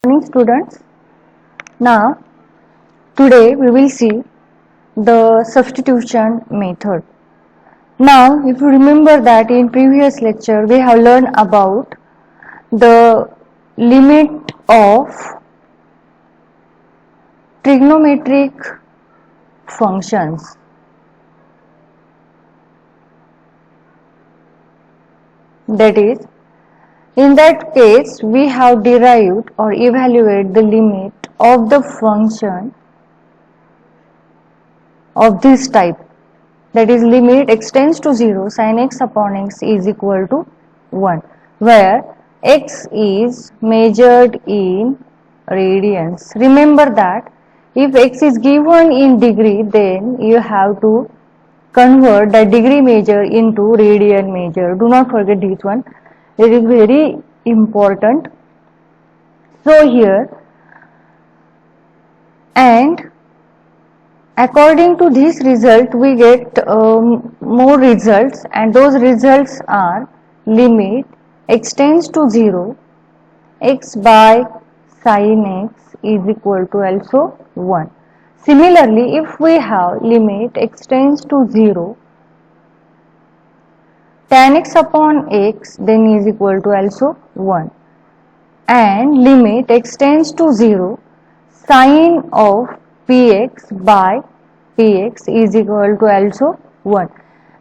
Morning students. Now today we will see the substitution method. Now if you remember that in previous lecture we have learned about the limit of trigonometric functions. That is, in that case we have derived or evaluated the limit of the function of this type, that is limit x tends to 0 sin x upon x is equal to 1, where x is measured in radians. Remember that if x is given in degree, then you have to convert that degree measure into radian measure. Do not forget this one, it is very important. So here, and according to this result we get more results, and those results are limit x tends to 0 x by sin x is equal to also 1. Similarly, if we have limit x tends to 0 tan x upon x, then is equal to also 1, and limit x tends to 0 sin of px by px is equal to also 1,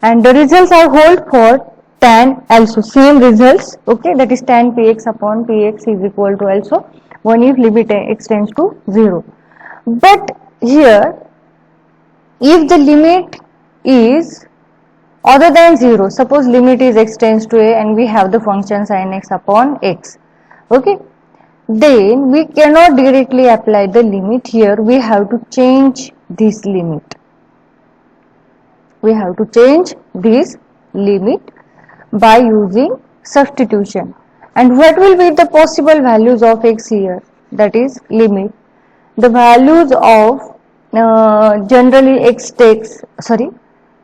and the results are hold for tan also same results, okay, that is tan px upon px is equal to also 1 if limit x tends to 0. But here if the limit is other than 0, suppose limit is x tends to a and we have the function sin x upon x, okay, then we cannot directly apply the limit. Here we have to change this limit. We have to change this limit by using substitution. And what will be the possible values of x here? That is limit. The values of generally x takes,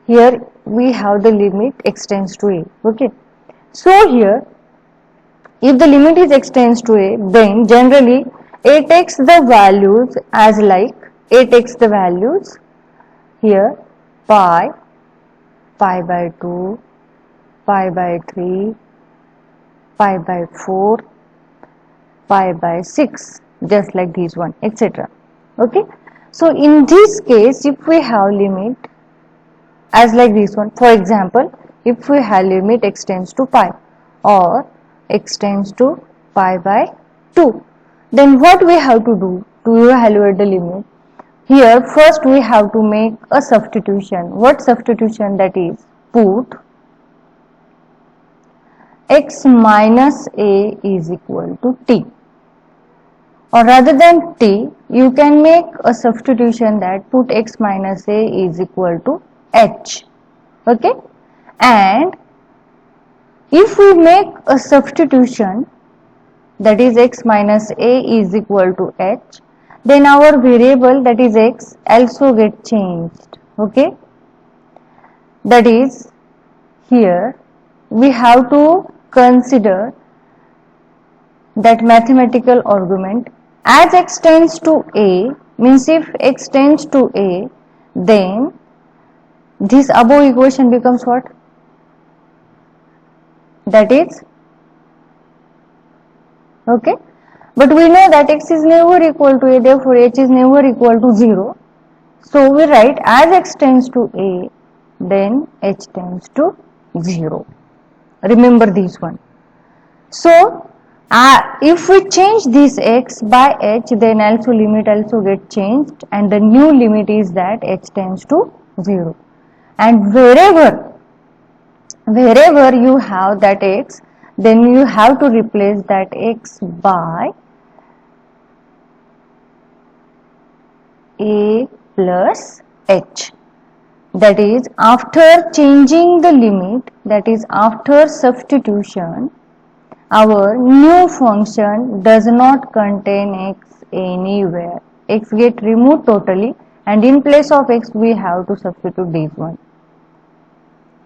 here we have the limit x tends to a, okay. So here if the limit is x tends to a, then generally a takes the values as like, a takes the values here pi, pi by 2, pi by 3, pi by 4, pi by 6, just like this one, etc. Okay. So in this case, if we have limit as like this one, for example, if we have limit x tends to pi or x tends to pi by 2, then what we have to do to evaluate the limit? Here first we have to make a substitution. What substitution? That is, put x minus a is equal to t, or rather than t you can make a substitution that put x minus a is equal to h, okay. And if we make a substitution, that is x minus a is equal to h, then our variable, that is x, also get changed, okay. That is, here we have to consider that mathematical argument as x tends to a, means if x tends to a, then this above equation becomes what? That is, okay, but we know that x is never equal to a, therefore h is never equal to 0. So we write as x tends to a, then h tends to 0. Remember this one. So if we change this x by h, then also limit also get changed, and the new limit is that h tends to 0. And wherever you have that x, then you have to replace that x by a plus h. That is, after changing the limit, that is after substitution, our new function does not contain x anywhere. X get removed totally, and in place of x we have to substitute this one,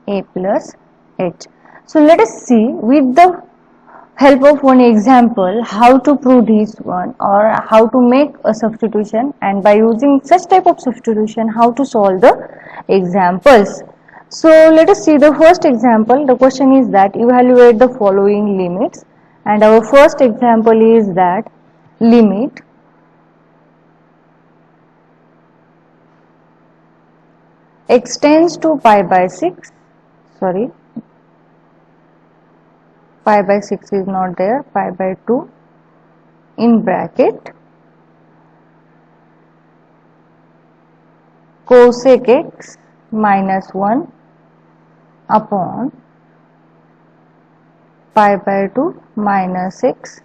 a plus h. So let us see with the help of one example how to prove this one, or how to make a substitution, and by using such type of substitution how to solve the examples. So let us see the first example. The question is that evaluate the following limits, and our first example is that limit x tends to pi by 6, sorry, pi by 6 is not there, pi by 2 in bracket cosec x minus 1 upon pi by 2 minus x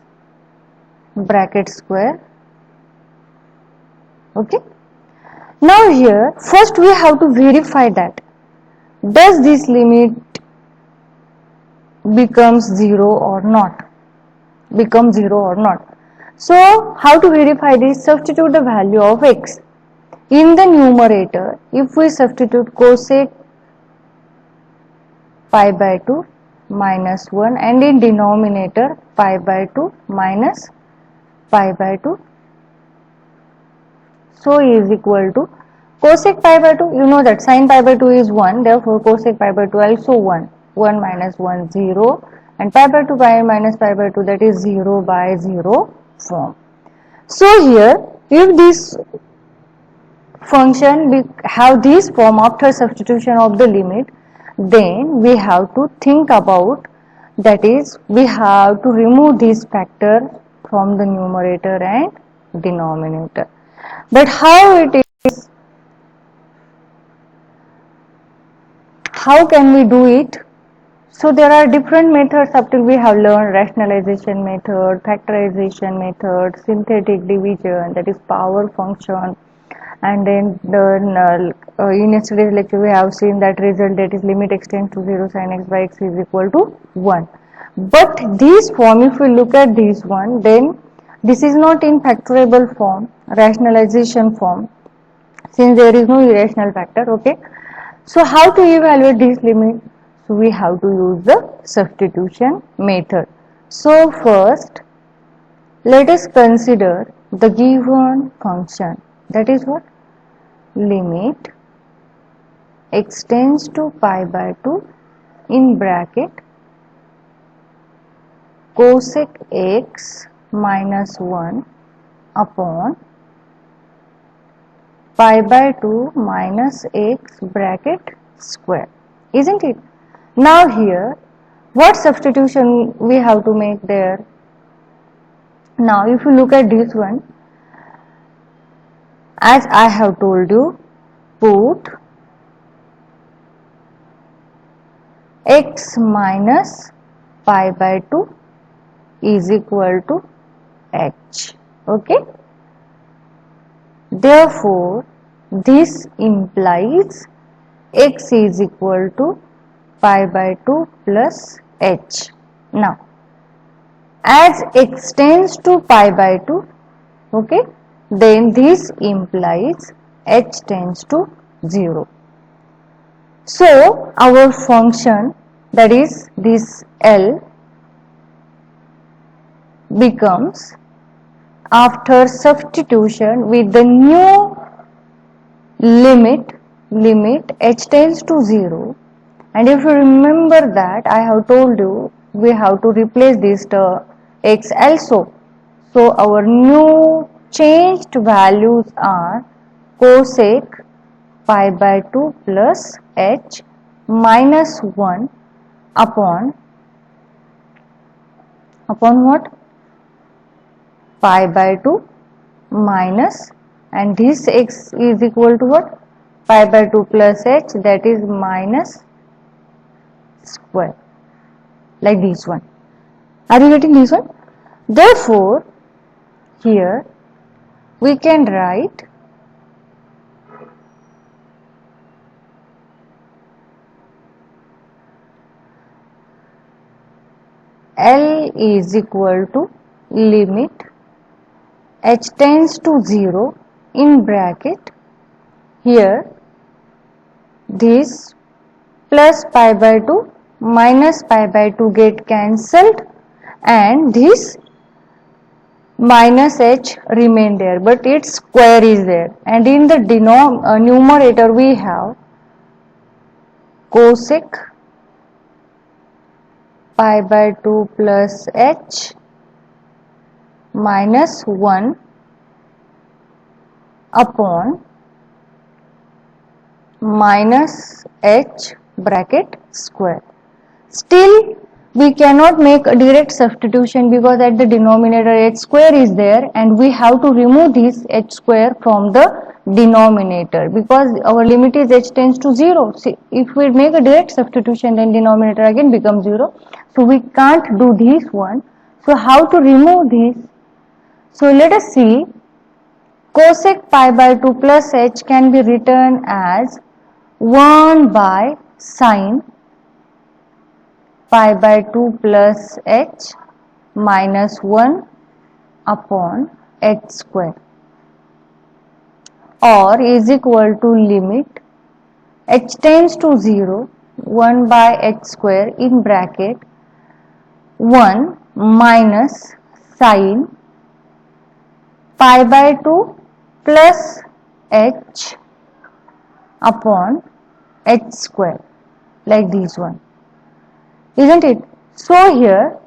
bracket square. Okay. Now here first we have to verify that does this limit becomes 0 or not, So how to verify this? Substitute the value of x. In the numerator, if we substitute cosec pi by 2 minus 1, and in denominator pi by 2 minus pi by 2, so is equal to cosec pi by 2, you know that sin pi by 2 is 1, therefore cosec pi by 2 also 1, 1 minus 1 0, and pi by 2 pi minus pi by 2, that is 0 by 0 form. So here if this function have this form after substitution of the limit, then we have to think about, that is we have to remove this factor from the numerator and denominator. But how it is, how can we do it? So there are different methods up till we have learned: rationalization method, factorization method, synthetic division, that is power function, and then in yesterday's lecture we have seen that result, that is limit x tends to 0 sin x by x is equal to 1. But this form, if we look at this one, then this is not in factorable form, rationalization form, since there is no irrational factor. Okay, so how to evaluate this limit? So we have to use the substitution method. So first let us consider the given function, that is what, limit x tends to pi by 2 in bracket cosec x minus 1 upon pi by 2 minus x bracket square, isn't it? Now here what substitution we have to make there? Now if you look at this one, as I have told you, put x minus pi by 2 is equal to h. Okay, therefore this implies x is equal to pi by 2 plus h. Now as x tends to pi by 2, okay, then this implies h tends to 0. So our function, that is this L, becomes, after substitution with the new limit h tends to 0, and if you remember that I have told you we have to replace this term x also. So our new changed values are cosec pi by 2 plus h minus 1 upon what? Pi by 2 minus, and this x is equal to what? Pi by 2 plus h, that is minus square, like this one. Are you getting this one? Therefore here we can write L is equal to limit h tends to 0 in bracket, here this plus pi by 2 minus pi by 2 get cancelled, and this minus h remain there, but its square is there, and in the numerator we have cosec pi by 2 plus h minus 1 upon minus h bracket square. Still we cannot make a direct substitution because at the denominator h square is there, and we have to remove this h square from the denominator because our limit is h tends to 0. See, if we make a direct substitution, then denominator again becomes 0. So we can't do this one. So how to remove this? So let us see. Cosec pi by 2 plus h can be written as 1 by sine pi by 2 plus h minus 1 upon h square, or is equal to limit h tends to 0 1 by h square in bracket 1 minus sine pi by 2 plus h upon h square, like this one, isn't it? So here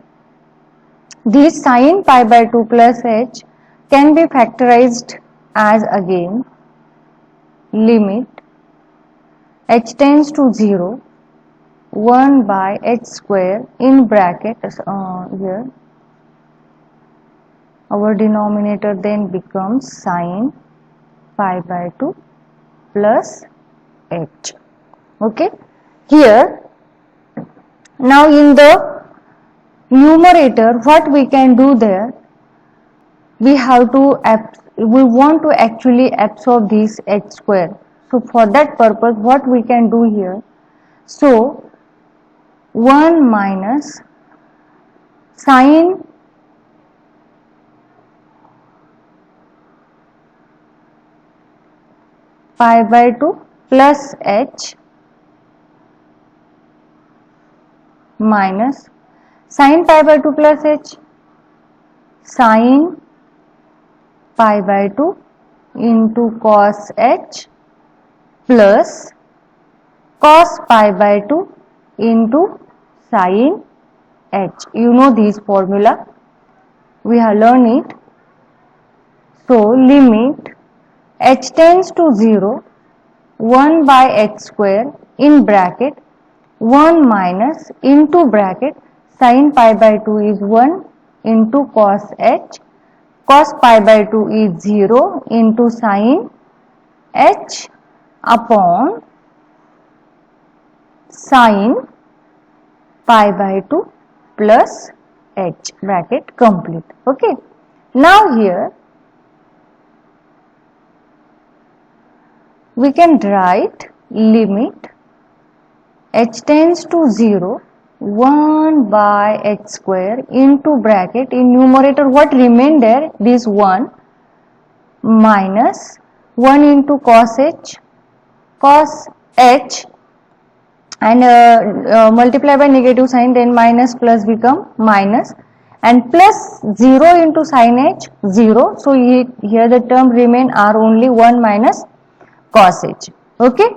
this sine pi by 2 plus h can be factorized as again limit h tends to 0 1 by h square in bracket here our denominator then becomes sine pi by 2 plus h. Okay, here now in the numerator what we can do there, we want to actually absorb this h square. So for that purpose what we can do here, so 1 minus sine pi by 2 plus h minus sine pi by 2 plus h sine pi by 2 into cos h plus cos pi by 2 into sine h. You know this formula, we have learned it. So limit h tends to 0 1 by h square in bracket 1 minus into bracket sine pi by 2 is 1 into cos h, cos pi by 2 is 0 into sine h upon sine pi by 2 plus h, bracket complete. Okay, now here we can write limit h tends to 0 1 by h square into bracket in numerator what remained there, this 1 minus 1 into cos h and multiply by negative sign, then minus plus become minus, and plus 0 into sin h 0. So here the term remain are only 1 minus cos h. Okay,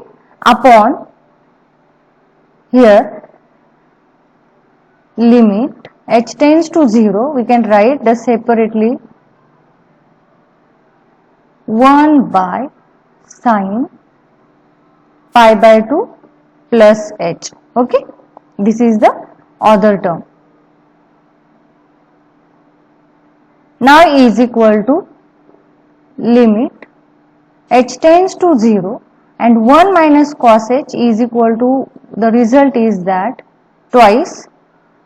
upon here limit h tends to 0, we can write the separately 1 by sine pi by 2 plus h. Okay, this is the other term. Now is equal to limit h tends to 0 and 1 minus cos h is equal to, the result is that twice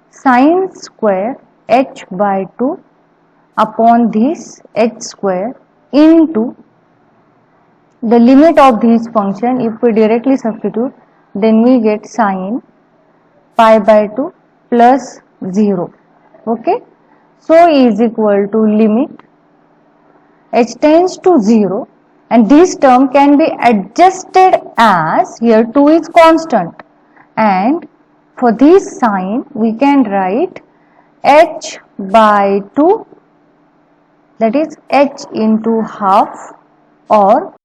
sine square h by 2 upon this h square into the limit of this function. If we directly substitute, then we get sine pi by 2 plus 0. Okay, so is equal to limit h tends to 0, and this term can be adjusted as here 2 is constant, and for this sine we can write h by 2, that is h into half, or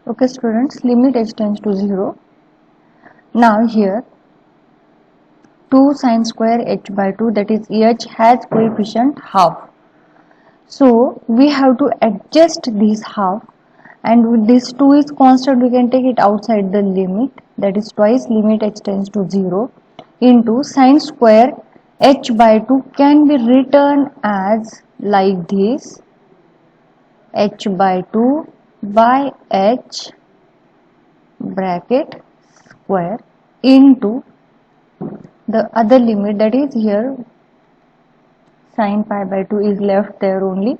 okay students, limit h tends to 0. Now here 2 sine square h by 2, that is h has coefficient half. So we have to adjust this half, and with this 2 is constant, we can take it outside the limit, that is twice limit h tends to 0 into sine square h by 2 can be written as like this, h by 2 by h bracket square into the other limit, that is here sine pi by 2 is left there only.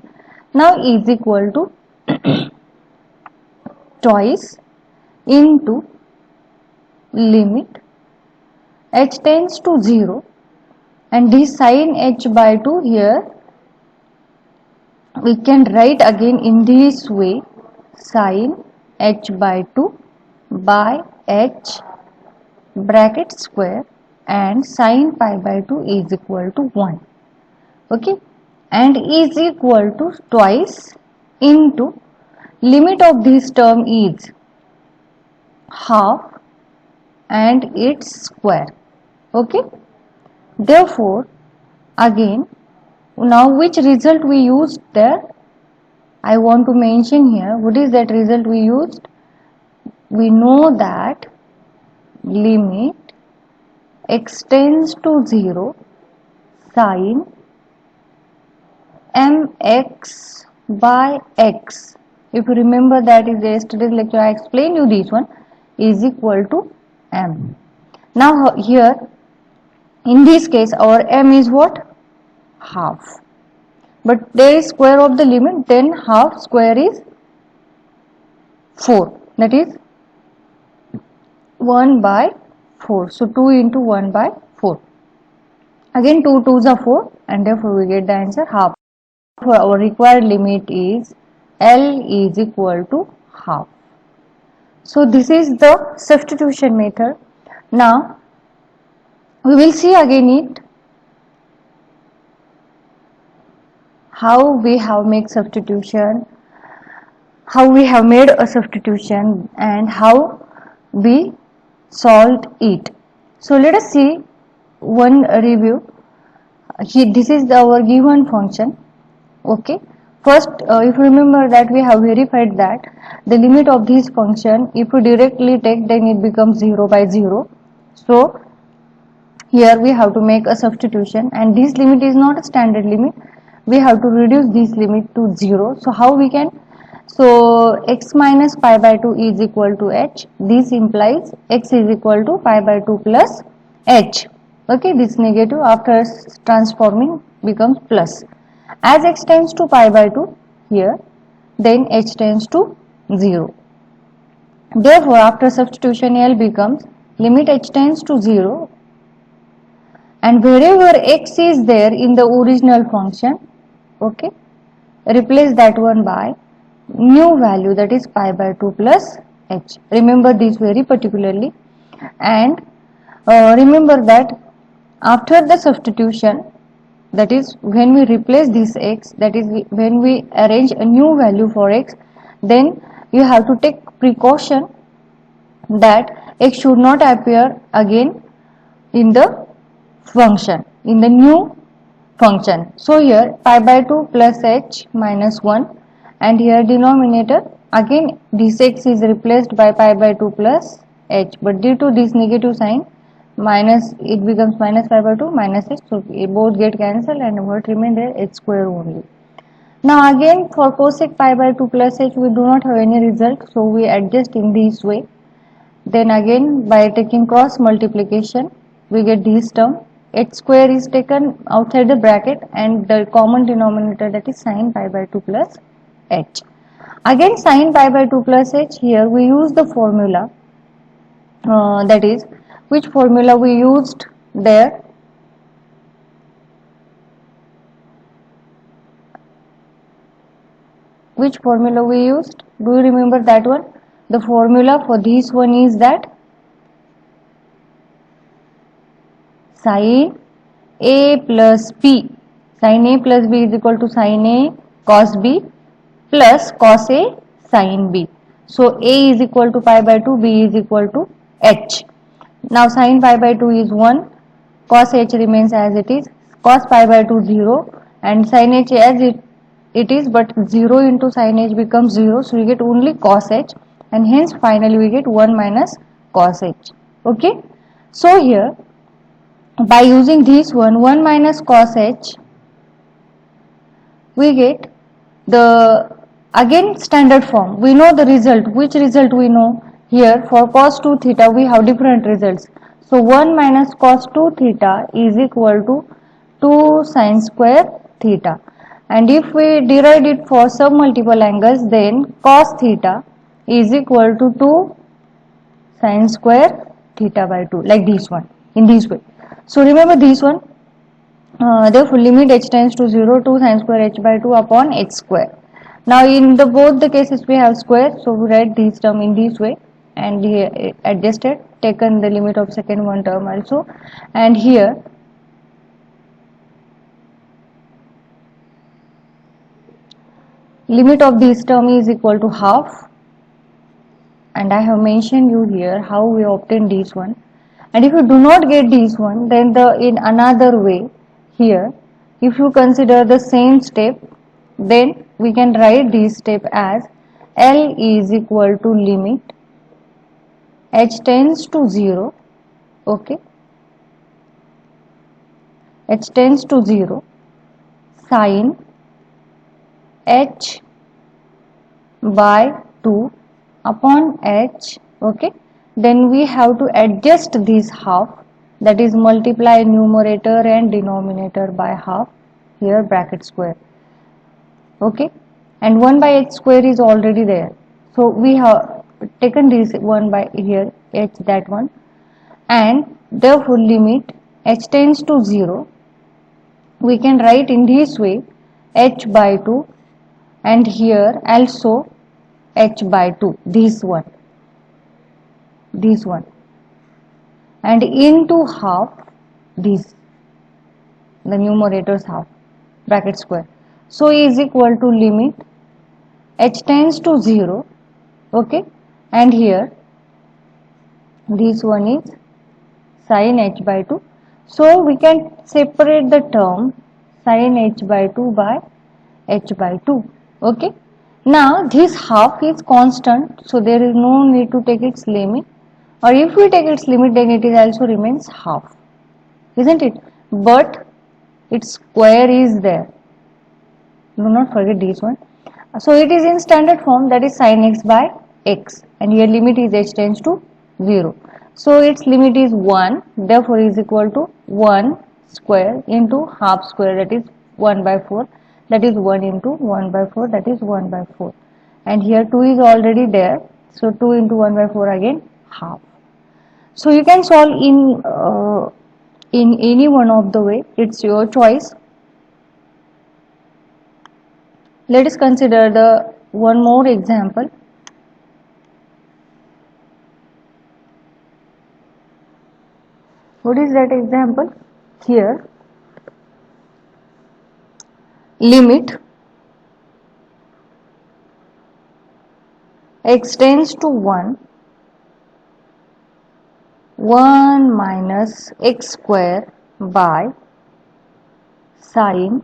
Now is equal to twice into limit h tends to 0, and this sine h by 2 here we can write again in this way, sine h by 2 by h bracket square, and sine pi by 2 is equal to 1. Okay, and is equal to twice into limit of this term is half and its square. Okay, therefore again, now which result we used there, I want to mention here. What is that result we used? We know that limit x tends to 0 sine mx by x, if you remember, that is yesterday's lecture I explained you this one, is equal to m. Now here in this case our m is what? Half, but there is square of the limit, then half square is 4, that is 1 by 4, so 2 into 1 by 4, again 2 2s are 4, and therefore we get the answer half. For our required limit is L is equal to half. So this is the substitution method. Now we will see again it how we have made substitution, how we have made a substitution, and how we solved it. So let us see one review. This is our given function. Okay, first if you remember that we have verified that the limit of this function, if you directly take, then it becomes 0 by 0. So here we have to make a substitution, and this limit is not a standard limit, we have to reduce this limit to 0. So how we can? So x minus pi by 2 is equal to h, this implies x is equal to pi by 2 plus h. Okay, this negative after transforming becomes plus. As x tends to pi by 2 here, then h tends to 0. Therefore after substitution L becomes limit h tends to 0, and wherever x is there in the original function, okay, replace that one by new value, that is pi by 2 plus h. Remember this very particularly, and remember that after the substitution, that is when we replace this x, that is when we arrange a new value for x, then you have to take precaution that x should not appear again in the function, in the new function. So here pi by 2 plus h minus 1, and here denominator again this x is replaced by pi by 2 plus h, but due to this negative sign minus, it becomes minus pi by 2 minus h, so both get cancelled and what remain there, h square only. Now again for cosec pi by 2 plus h we do not have any result, so we adjust in this way. Then again by taking cross multiplication we get this term, h square is taken outside the bracket, and the common denominator, that is sin pi by 2 plus h. Again sin pi by 2 plus h, here we use the formula, that is which formula we used there, which formula we used, do you remember that one? The formula for this one is that sin A plus B. Sin A plus B is equal to sin A cos B plus cos A sin B. So A is equal to pi by 2, B is equal to h. Now sin pi by 2 is 1, cos h remains as it is, cos pi by 2 0, and sin h as it is, but 0 into sin h becomes 0, so we get only cos h, and hence finally we get 1 minus cos h. Okay, so here by using this 1 minus cos h, we get the again standard form. We know the result. Which result we know? Here for cos 2 theta we have different results. So 1 minus cos 2 theta is equal to 2 sin square theta. And if we derive it for submultiple angles, then cos theta is equal to 2 sin square theta by 2, like this one, in this way. So remember this one. Therefore limit h tends to 0 to sin square h by 2 upon h square. Now in the both the cases we have square, so we write this term in this way, and here adjusted, taken the limit of second one term also, and here limit of this term is equal to half, and I have mentioned you here how we obtain this one. And if you do not get this one, then in another way, here if you consider the same step, then we can write this step as L is equal to limit h tends to 0, okay, h tends to 0 sin h by 2 upon h, okay. Then we have to adjust this half, that is multiply numerator and denominator by half, here bracket square, okay, and 1 by h square is already there, so we have taken this 1 by here h, that one, and therefore limit h tends to 0, we can write in this way h by 2, and here also h by 2, this one, and into half this, the numerator's half, bracket square, so is equal to limit h tends to 0, okay, and here this one is sin h by 2, so we can separate the term sin h by 2 by h by 2, okay. Now this half is constant, so there is no need to take its limit, or if we take its limit then it is also remains half, isn't it? But its square is there, do not forget this one. So it is in standard form, that is sin x by x, and here limit is h tends to 0, so its limit is 1, therefore is equal to 1 square into half square, that is 1 by 4, that is 1 into 1 by 4, that is 1 by 4, and here 2 is already there, so 2 into 1 by 4 again half. So you can solve in any one of the way, it's your choice. Let us consider the one more example. What is that example? Here limit x tends to 1 minus x square by sin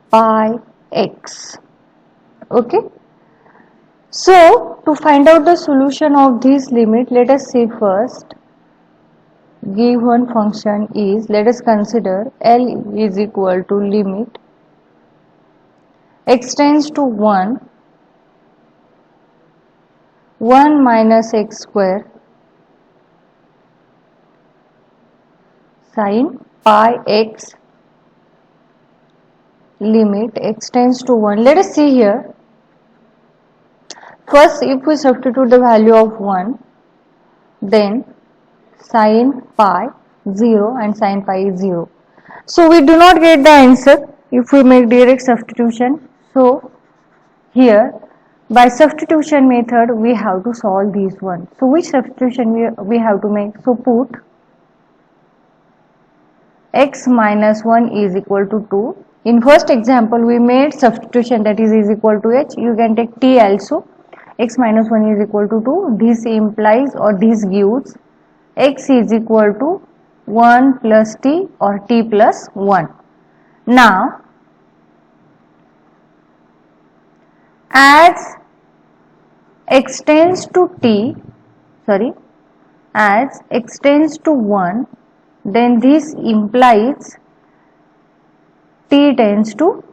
pi x, okay. So to find out the solution of this limit, let us see first given function is, let us consider L is equal to limit x tends to 1 minus x square sin pi x, limit x tends to 1. Let us see here. First, if we substitute the value of 1, then sin pi 0 and sin pi is 0. So we do not get the answer if we make direct substitution. So here by substitution method we have to solve this one. So which substitution we have to make? So put x minus 1 is equal to 2. In first example we made substitution, that is equal to h. You can take t also. X minus 1 is equal to 2. This implies or this gives x is equal to 1 plus t or t plus 1. Now as x tends to as x tends to 1, then this implies t tends to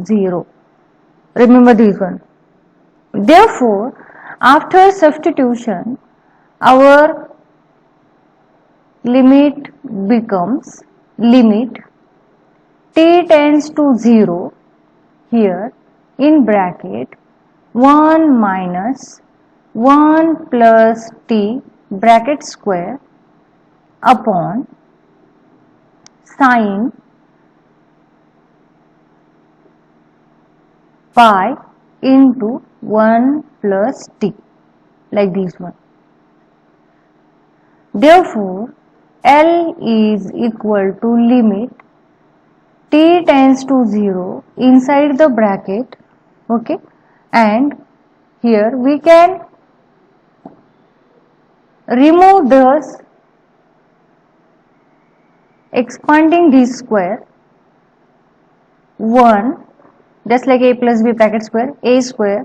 0. Remember this one. Therefore, after substitution, our limit becomes limit t tends to 0 here in bracket 1 minus 1 plus t bracket square upon sine pi into 1 plus t, like this one. Therefore, L is equal to limit t tends to 0 inside the bracket, okay, and here we can remove this expanding this square 1, just like a plus b bracket square, a square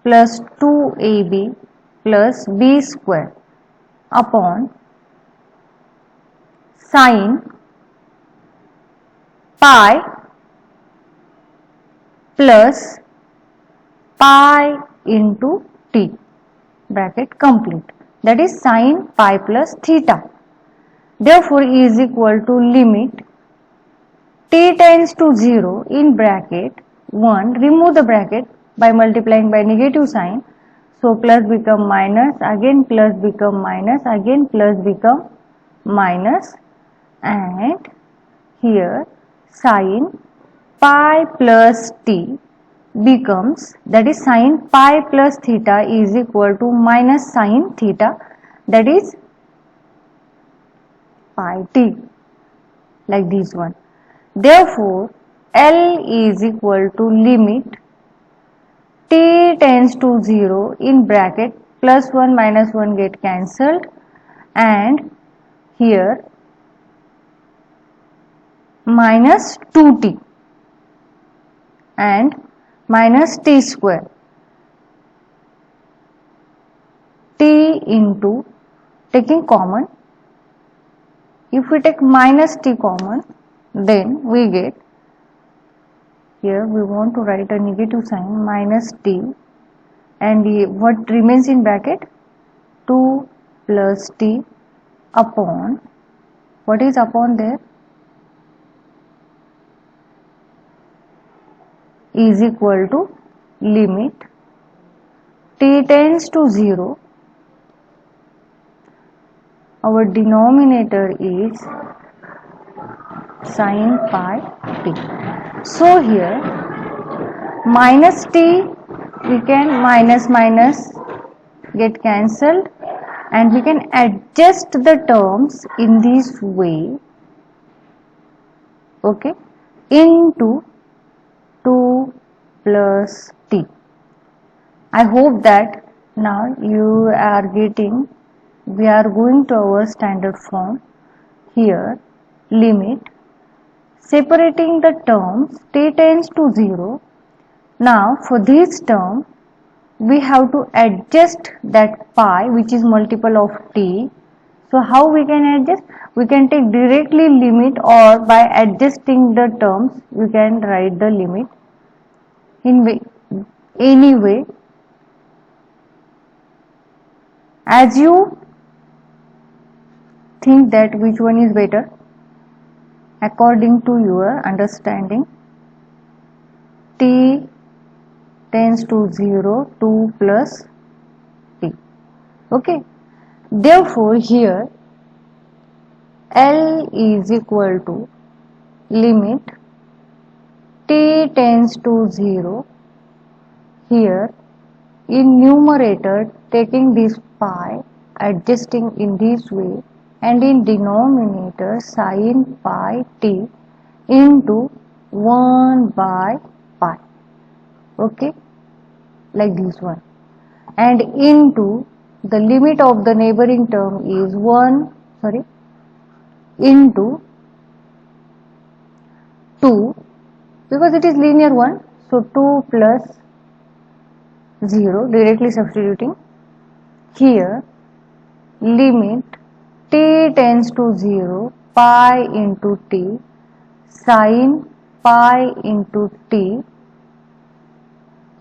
plus 2ab plus b square upon sine pi plus pi into t bracket complete, that is sine pi plus theta. Therefore, E is equal to limit t tends to 0 in bracket 1, remove the bracket by multiplying by negative sign. So, plus become minus, again plus become minus, again plus become minus, and here sine pi plus t becomes, that is sine pi plus theta is equal to minus sine theta, that is pi t, like this one. Therefore, L is equal to limit t tends to 0 in bracket plus 1 minus 1 get cancelled, and here minus 2t and minus t square, t into taking common. If we take minus t common, then we get, here we want to write a negative sign, minus t, and what remains in bracket 2 plus t upon, what is upon there, is equal to limit t tends to 0. Our denominator is sine pi t. So here minus t, we can minus get cancelled, and we can adjust the terms in this way, okay, into 2 plus t. I hope that now you are getting, we are going to our standard form. Here limit separating the terms t tends to 0. Now for this term we have to adjust that pi, which is multiple of t. So how we can adjust? We can take directly limit, or by adjusting the terms we can write the limit in any way as you think that which one is better according to your understanding. T tends to 0, 2 plus t, okay. Therefore, here L is equal to limit t tends to 0, here in numerator taking this pi, adjusting in this way, and in denominator sin pi t into 1 by pi, okay, like this one, and into the limit of the neighboring term is into 2, because it is linear one, so 2 plus 0, directly substituting here, limit t tends to 0 pi into t sin pi into t,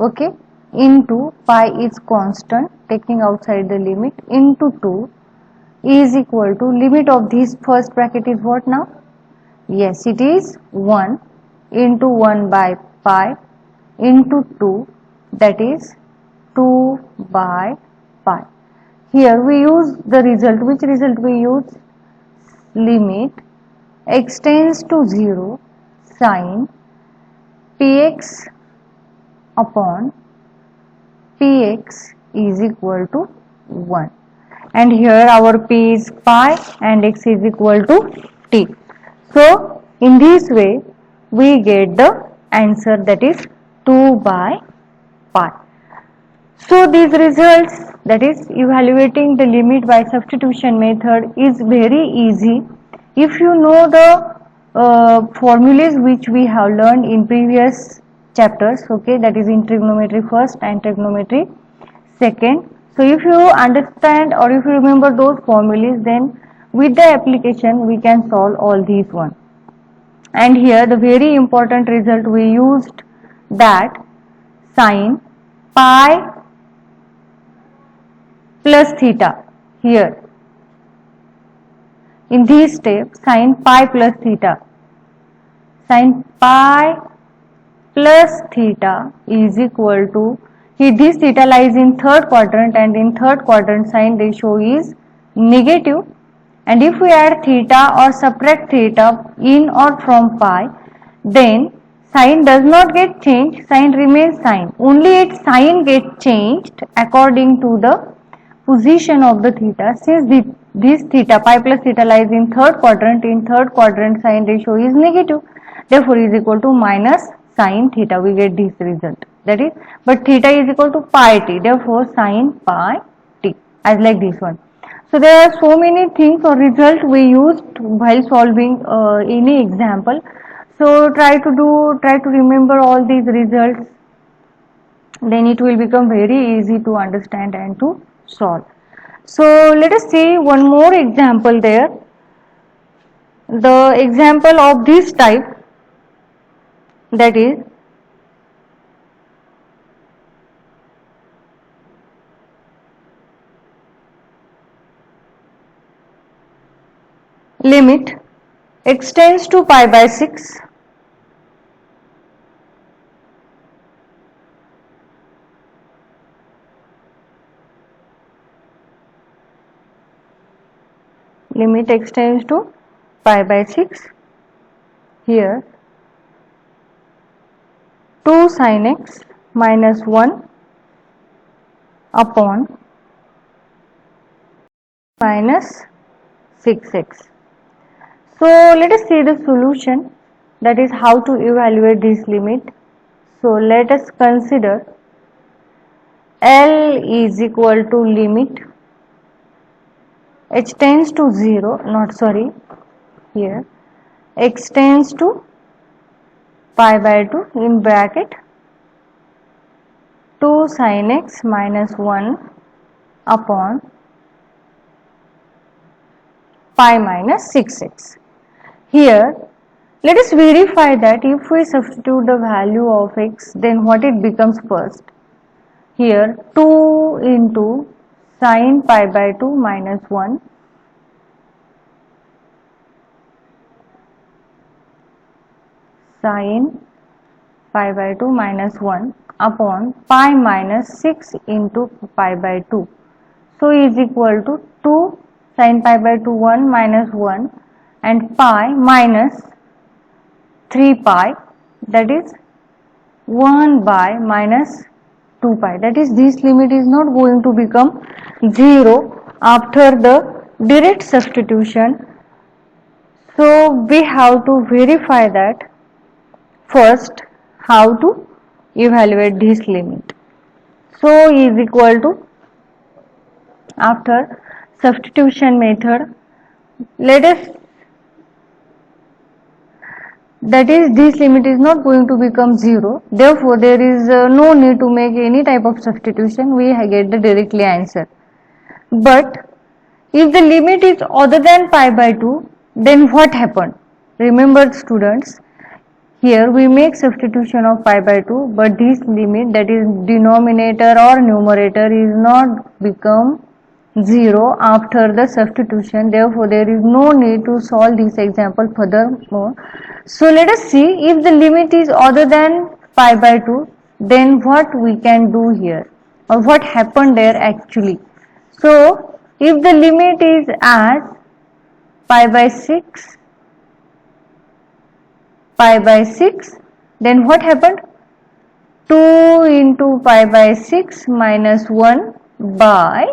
okay, into pi is constant, taking outside the limit, into 2 is equal to, limit of this first bracket is what now? Yes, it is 1 into 1 by pi into 2, that is 2 by pi. Here we use the result. Which result we use? Limit x tends to 0 sin px upon px is equal to 1, and here our p is pi and x is equal to t. So in this way we get the answer, that is 2 by pi. So these results, that is evaluating the limit by substitution method, is very easy if you know the formulas which we have learned in previous chapters, okay, that is in trigonometry first and trigonometry second. So if you understand or if you remember those formulas, then with the application we can solve all these one. And here the very important result we used, that sin pi plus theta, here in this step sin pi plus theta, sin pi plus theta is equal to, this theta lies in third quadrant, and in third quadrant sign ratio is negative, and if we add theta or subtract theta in or from pi, then sign does not get changed, sign remains sign, only its sign gets changed according to the position of the theta. Since this theta, pi plus theta, lies in third quadrant, in third quadrant sign ratio is negative, therefore is equal to minus sin theta, we get this result, that is, but theta is equal to pi t, therefore sin pi t, as like this one. So there are so many things or result we used while solving any example. So try to remember all these results, then it will become very easy to understand and to solve. So let us see one more example there. The example of this type, that is limit x tends to pi by 6 limit x tends to pi by 6, here 2 sin x minus 1 upon minus 6x. So let us see the solution, that is how to evaluate this limit. So let us consider L is equal to limit h tends to 0, here x tends to pi by 2 in bracket 2 sin x minus 1 upon pi minus 6x. Here let us verify that if we substitute the value of x, then what it becomes first. Here 2 into sin pi by 2 minus 1 sin pi by 2 minus 1 upon pi minus 6 into pi by 2. So is equal to 2 sin pi by 2 1 minus 1 and pi minus 3 pi, that is 1 by minus 2 pi, that is this limit is not going to become 0 after the direct substitution. So we have to verify that first how to evaluate this limit. So is equal to, after substitution method, let us, that is, this limit is not going to become 0, therefore there is no need to make any type of substitution, we get the directly answer. But if the limit is other than pi by 2, then what happened? Remember students, here we make substitution of pi by 2, but this limit, that is denominator or numerator, is not become 0 after the substitution, therefore there is no need to solve this example furthermore. So let us see, if the limit is other than pi by 2, then what we can do here, or what happened there actually. So if the limit is as pi by 6, then what happened? 2 into pi by 6 minus 1 by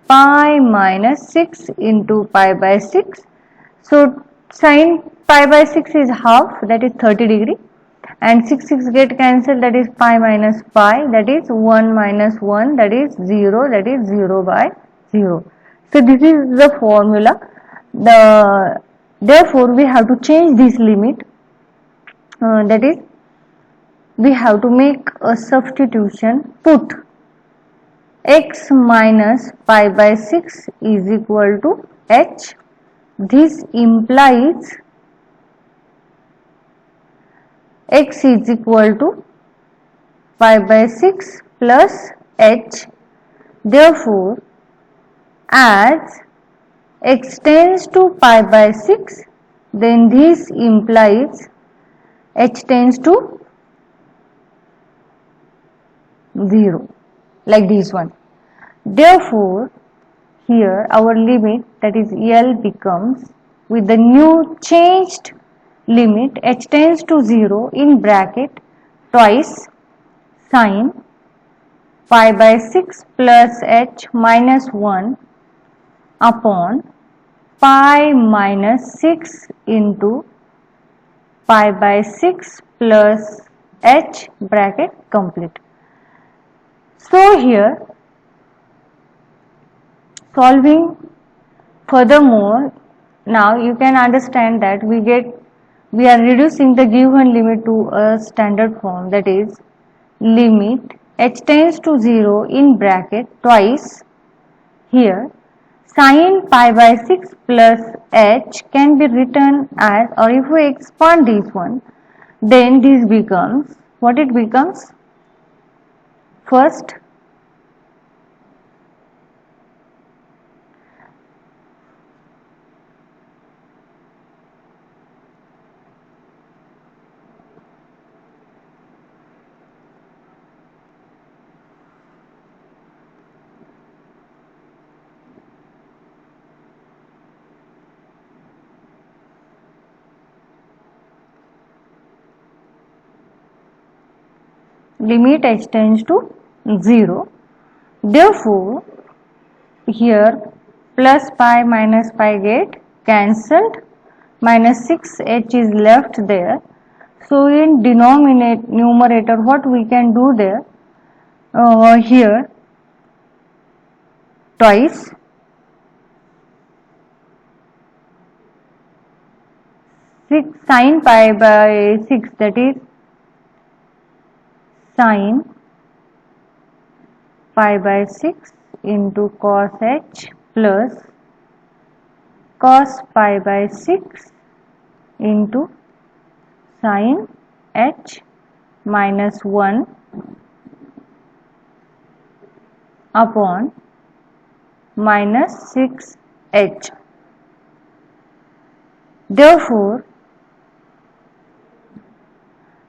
pi minus 6 into pi by 6. So sin pi by 6 is half, that is 30 degree, and 6 get cancelled, that is pi minus pi, that is 1 minus 1, that is 0, that is 0 by 0. So this is the formula. Therefore we have to change this limit, that is, we have to make a substitution, put x minus pi by 6 is equal to h. This implies x is equal to pi by 6 plus h. Therefore, as x tends to pi by 6, then this implies h tends to 0, like this one. Therefore, here our limit, that is L, becomes, with the new changed limit, h tends to 0 in bracket twice sin pi by 6 plus h minus 1 upon pi minus 6 into pi by 6 plus h bracket complete. So here, solving furthermore, now you can understand that we are reducing the given limit to a standard form, that is, limit h tends to 0 in bracket twice. Here sin pi by 6 plus h can be written as, or if we expand this one, then this becomes, what it becomes? First, limit h tends to 0. Therefore, here plus pi minus pi get cancelled, minus 6h is left there. So in numerator, what we can do there, here twice sin pi by 6, that is sin pi by 6 into cos h plus cos pi by 6 into sin h minus 1 upon minus 6h. Therefore,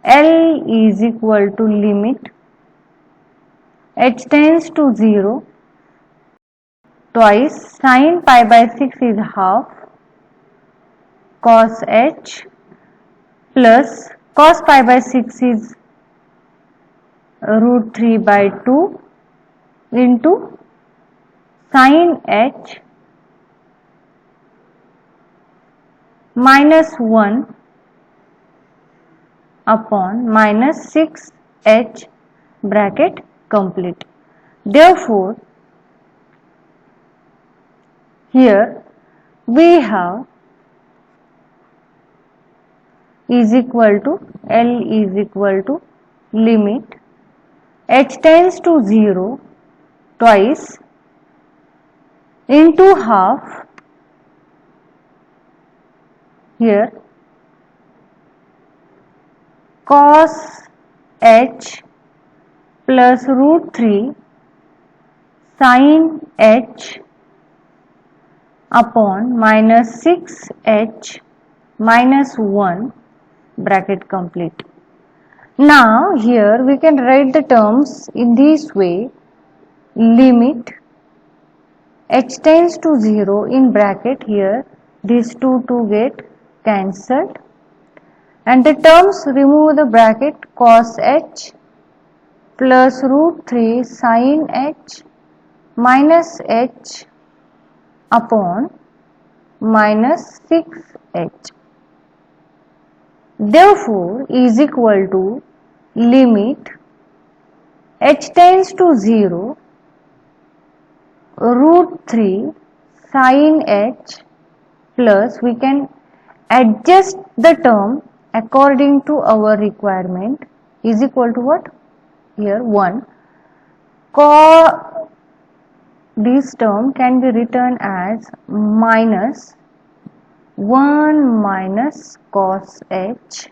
L is equal to limit h tends to 0 twice sin pi by 6 is half cos h plus cos pi by 6 is root 3 by 2 into sin h minus 1 upon minus 6h bracket complete. Therefore, here we have is equal to L is equal to limit h tends to 0 twice into half. Here cos h plus root 3 sin h upon minus 6h minus 1 bracket complete. Now here we can write the terms in this way: limit h tends to 0 in bracket. Here these two get cancelled, and the terms remove the bracket cos h plus root 3 sin h minus h upon minus 6h. Therefore, is equal to limit h tends to 0 root 3 sin h plus, we can adjust the term according to our requirement, is equal to what? Here 1 cos, this term can be written as minus 1 minus cos h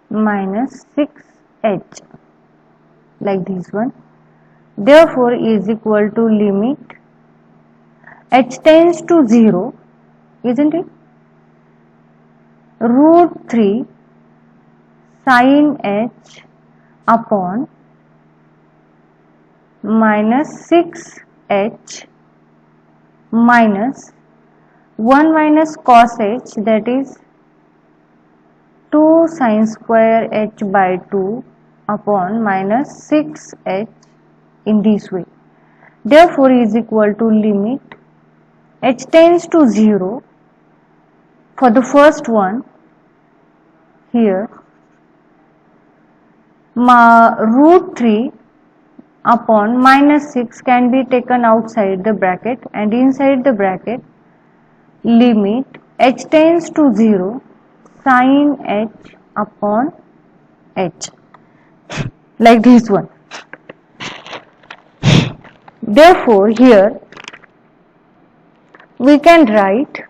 minus 6h, like this one. Therefore, is equal to limit h tends to 0, isn't it? Root 3 sin h upon minus 6h minus 1 minus cos h, that is 2 sin square h by 2 upon minus 6h in this way. Therefore, is equal to limit h tends to 0 for the first one. Here root 3 upon minus 6 can be taken outside the bracket, and inside the bracket limit h tends to 0 sin h upon h, like this one. Therefore, here we can write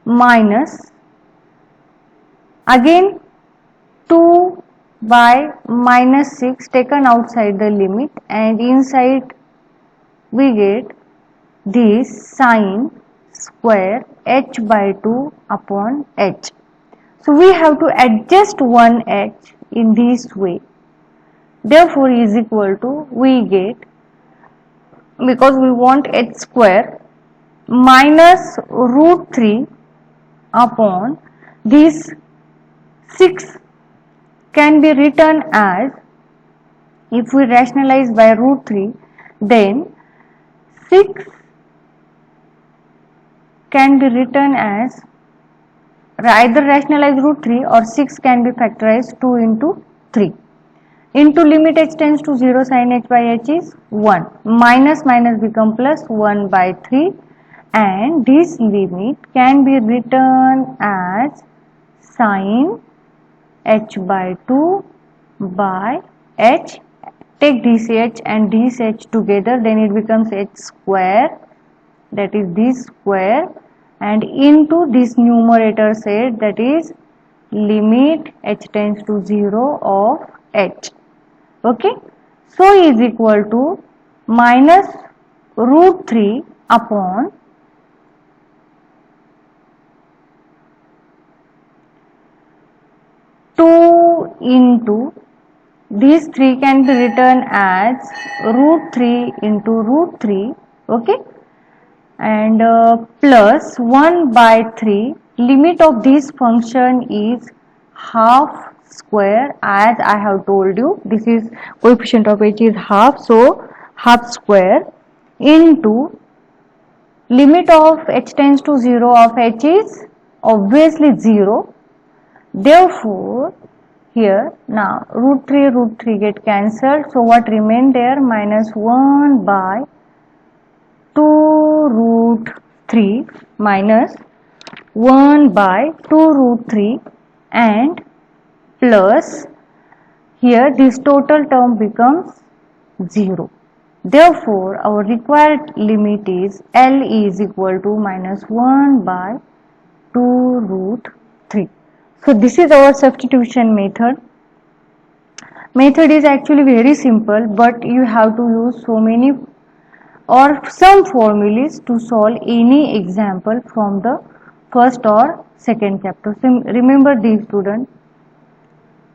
minus, again 2 by minus 6 taken outside the limit, and inside we get this sin square h by 2 upon h. So we have to adjust one h in this way. Therefore, is equal to, we get, because we want h square, minus root 3 upon this 6 can be written as, if we rationalize by root 3, then 6 can be written as, either rationalize root 3 or 6 can be factorized 2 into 3 into limit h tends to 0 sin h by h is 1, minus minus become plus 1 by 3, and this limit can be written as sin h by 2 by h. Take this h and this h together, then it becomes h square, that is this square, and into this numerator set, that is limit h tends to 0 of h. Okay, so is equal to minus root 3 upon into these 3 can be written as root 3 into root 3, okay, and plus 1 by 3. Limit of this function is half square, as I have told you, this is coefficient of h is half, so half square into limit of h tends to 0 of h is obviously 0. Therefore, here now root 3 get cancelled. So what remain there? Minus 1 by 2 root 3 minus 1 by 2 root 3 and plus here this total term becomes 0. Therefore, our required limit is L is equal to minus 1 by 2 root 3. So, this is our substitution method. Method is actually very simple, but you have to use so many or some formulas to solve any example from the first or second chapter. So, remember these students.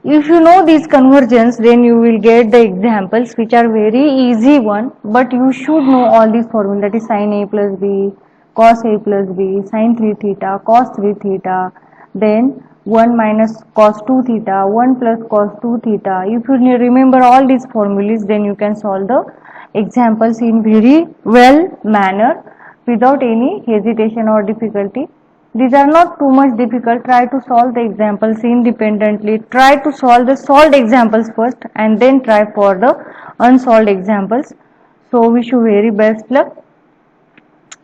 If you know these conversions, then you will get the examples which are very easy one, but you should know all these formulas, that is sin a plus b, cos a plus b, sin 3 theta, cos 3 theta, then 1 minus cos 2 theta, 1 plus cos 2 theta. If you remember all these formulas, then you can solve the examples in very well manner without any hesitation or difficulty. These are not too much difficult. Try to solve the examples independently. Try to solve the solved examples first and then try for the unsolved examples. So wish you very best luck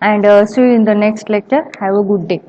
and see you in the next lecture. Have a good day.